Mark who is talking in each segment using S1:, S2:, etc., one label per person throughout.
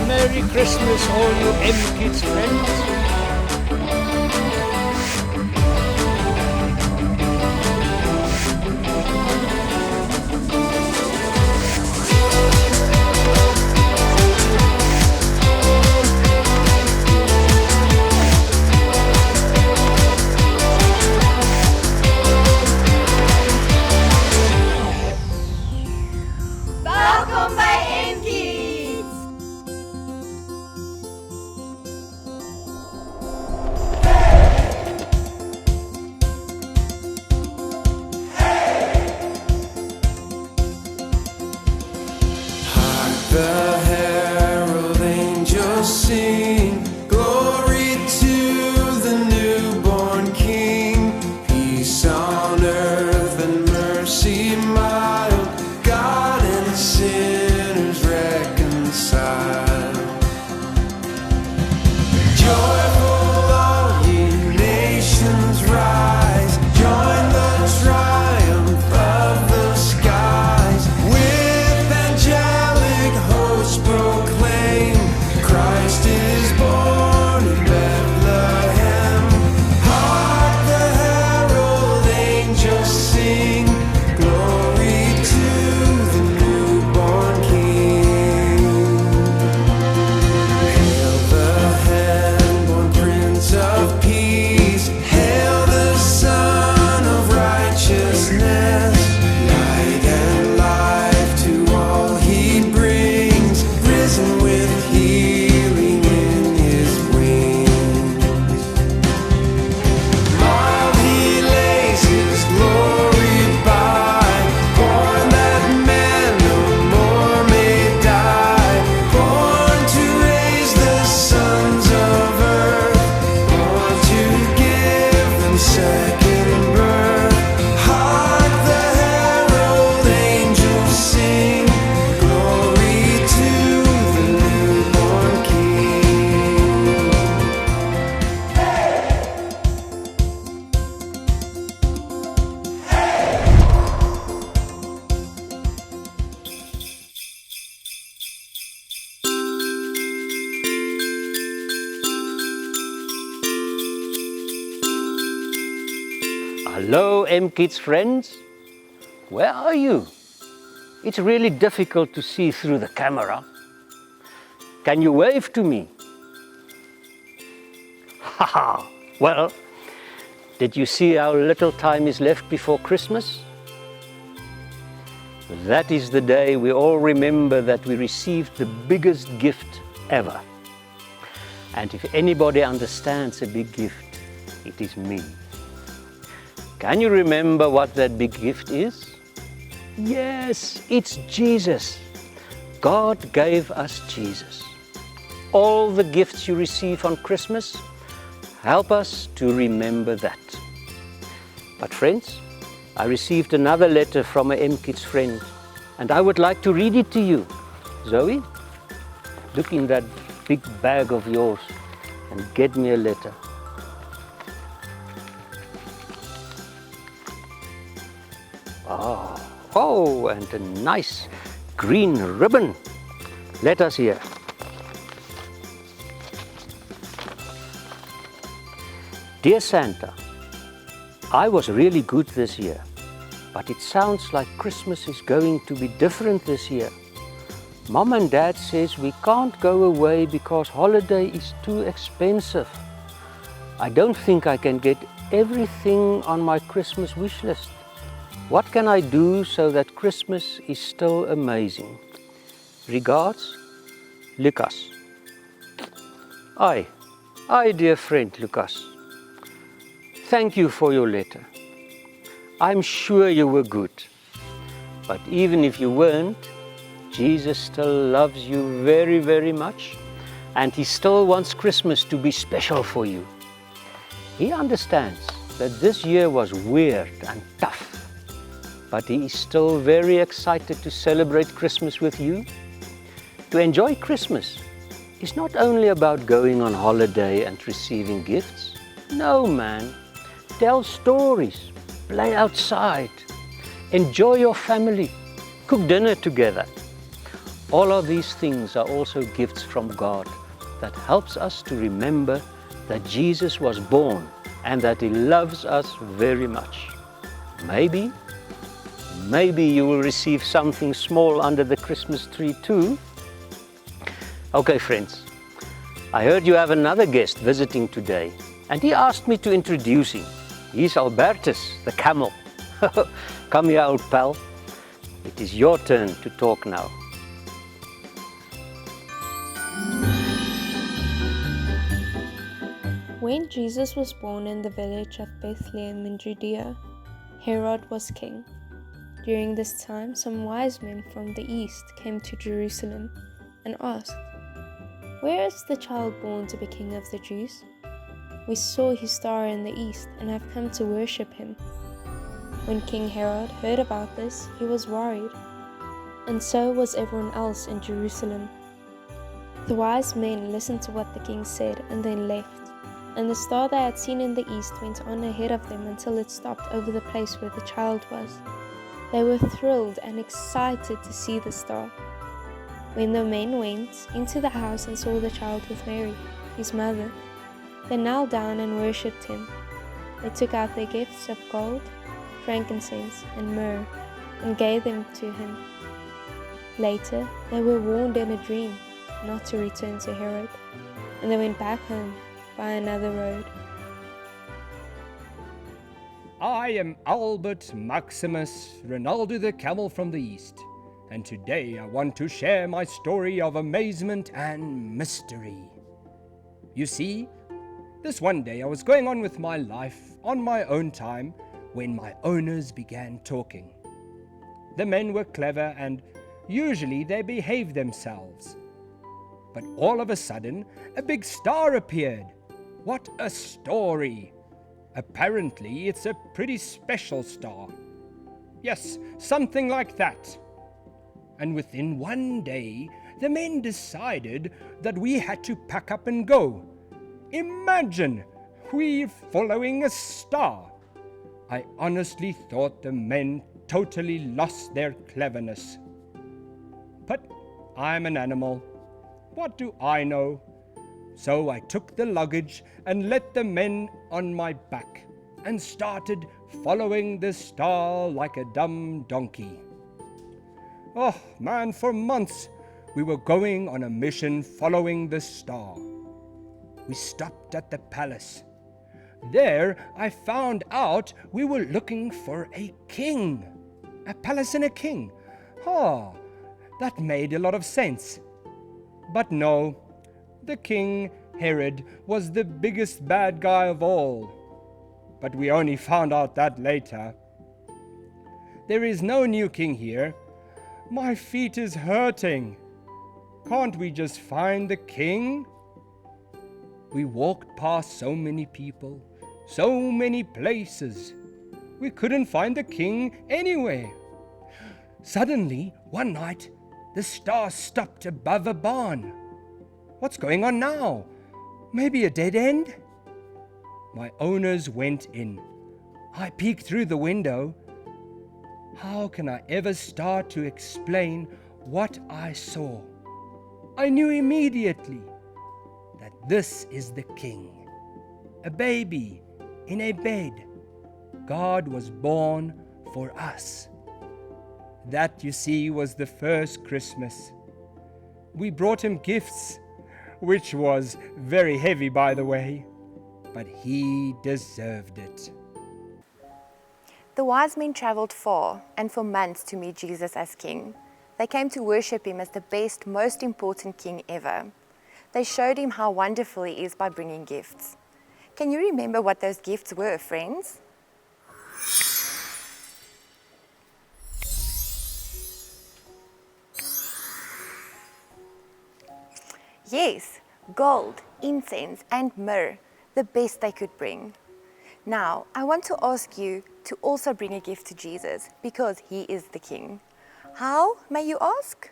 S1: Merry Christmas, all you MKidz friends.
S2: Welkom bij MKidz!
S3: Hark the herald angels sing, glory to the newborn King. Peace on earth and mercy mild, God and sinners reconciled. Joyful all ye nations rise, join the triumph of the skies. With angelic hosts proclaim, Christ is born in Bethlehem. Hark the herald angels sing, glory to the newborn King. Hail the heaven-born Prince of Peace, hail the Son of Righteousness. Light and life to all he brings, risen with healing in his wings. Mild he lays his glory by, born that man no more may die, born to raise the sons of earth, born to give them second birth. Hark the herald angels sing, glory to the newborn King.
S1: Hello MKidz friends, where are you? It's really difficult to see through the camera. Can you wave to me? Haha, well, did you see how little time is left before Christmas? That is the day we all remember that we received the biggest gift ever. And if anybody understands a big gift, it is me. Can you remember what that big gift is? Yes, it's Jesus. God gave us Jesus. All the gifts you receive on Christmas help us to remember that. But friends, I received another letter from an MKidz friend, and I would like to read it to you. Zoe, look in that big bag of yours and get me a letter. Oh, and a nice green ribbon. Let us hear. Dear Santa, I was really good this year, but it sounds like Christmas is going to be different this year. Mom and Dad says we can't go away because holiday is too expensive. I don't think I can get everything on my Christmas wish list. What can I do so that Christmas is still amazing? Regards, Lucas. Aye, dear friend Lucas. Thank you for your letter. I'm sure you were good. But even if you weren't, Jesus still loves you very, very much, and he still wants Christmas to be special for you. He understands that this year was weird and tough, but he is still very excited to celebrate Christmas with you. To enjoy Christmas is not only about going on holiday and receiving gifts. No, man. Tell stories, play outside, enjoy your family, cook dinner together. All of these things are also gifts from God that helps us to remember that Jesus was born and that He loves us very much. Maybe you will receive something small under the Christmas tree too. Okay, friends, I heard you have another guest visiting today, and he asked me to introduce him. He's Albertus, the camel. Come here, old pal. It is your turn to talk now.
S4: When Jesus was born in the village of Bethlehem in Judea, Herod was king. During this time, some wise men from the east came to Jerusalem and asked, "Where is the child born to be king of the Jews? We saw his star in the east and have come to worship him." When King Herod heard about this, he was worried, and so was everyone else in Jerusalem. The wise men listened to what the king said and then left, and the star they had seen in the east went on ahead of them until it stopped over the place where the child was. They were thrilled and excited to see the star. When the men went into the house and saw the child with Mary, his mother, they knelt down and worshipped him. They took out their gifts of gold, frankincense, and myrrh, and gave them to him. Later, they were warned in a dream not to return to Herod, and they went back home by another road.
S5: I am Albert Maximus Ronaldo the Camel from the East, and today I want to share my story of amazement and mystery. You see, this one day I was going on with my life on my own time when my owners began talking. The men were clever and usually they behaved themselves. But all of a sudden, a big star appeared. What a story! Apparently, it's a pretty special star. Yes, something like that. And within one day, the men decided that we had to pack up and go. Imagine, we're following a star. I honestly thought the men totally lost their cleverness. But I'm an animal. What do I know? So I took the luggage and let the men on my back and started following the star like a dumb donkey. Oh man, for months we were going on a mission following the star. We stopped at the palace. There I found out we were looking for a king. A palace and a king. That made a lot of sense. But no, the king, Herod, was the biggest bad guy of all. But we only found out that later. There is no new king here. My feet is hurting. Can't we just find the king? We walked past so many people, so many places. We couldn't find the king anywhere. Suddenly, one night, the star stopped above a barn. What's going on now? Maybe a dead end? My owners went in. I peeked through the window. How can I ever start to explain what I saw? I knew immediately that this is the king. A baby in a bed. God was born for us. That, you see, was the first Christmas. We brought him gifts, which was very heavy, by the way, but he deserved it.
S6: The wise men traveled far and for months to meet Jesus as king. They came to worship him as the best, most important king ever. They showed him how wonderful he is by bringing gifts. Can you remember what those gifts were, friends? Yes, gold, incense, and myrrh, the best they could bring. Now, I want to ask you to also bring a gift to Jesus because he is the king. How, may you ask?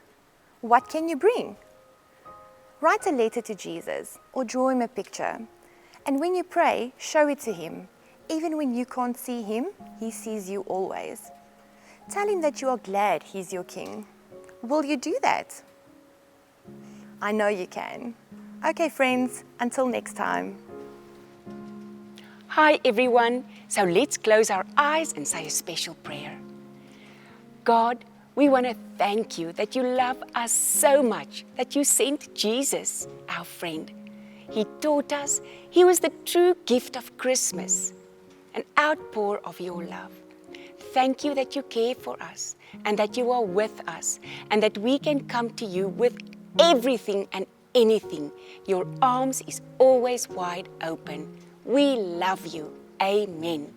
S6: What can you bring? Write a letter to Jesus or draw him a picture. And when you pray, show it to him. Even when you can't see him, he sees you always. Tell him that you are glad he's your king. Will you do that? I know you can. Okay, friends, until next time.
S7: Hi everyone, so let's close our eyes and say a special prayer. God, we want to thank you that you love us so much that you sent Jesus, our friend. He taught us he was the true gift of Christmas, an outpour of your love. Thank you that you care for us and that you are with us and that we can come to you with everything and anything. Your arms is always wide open. We love you. Amen.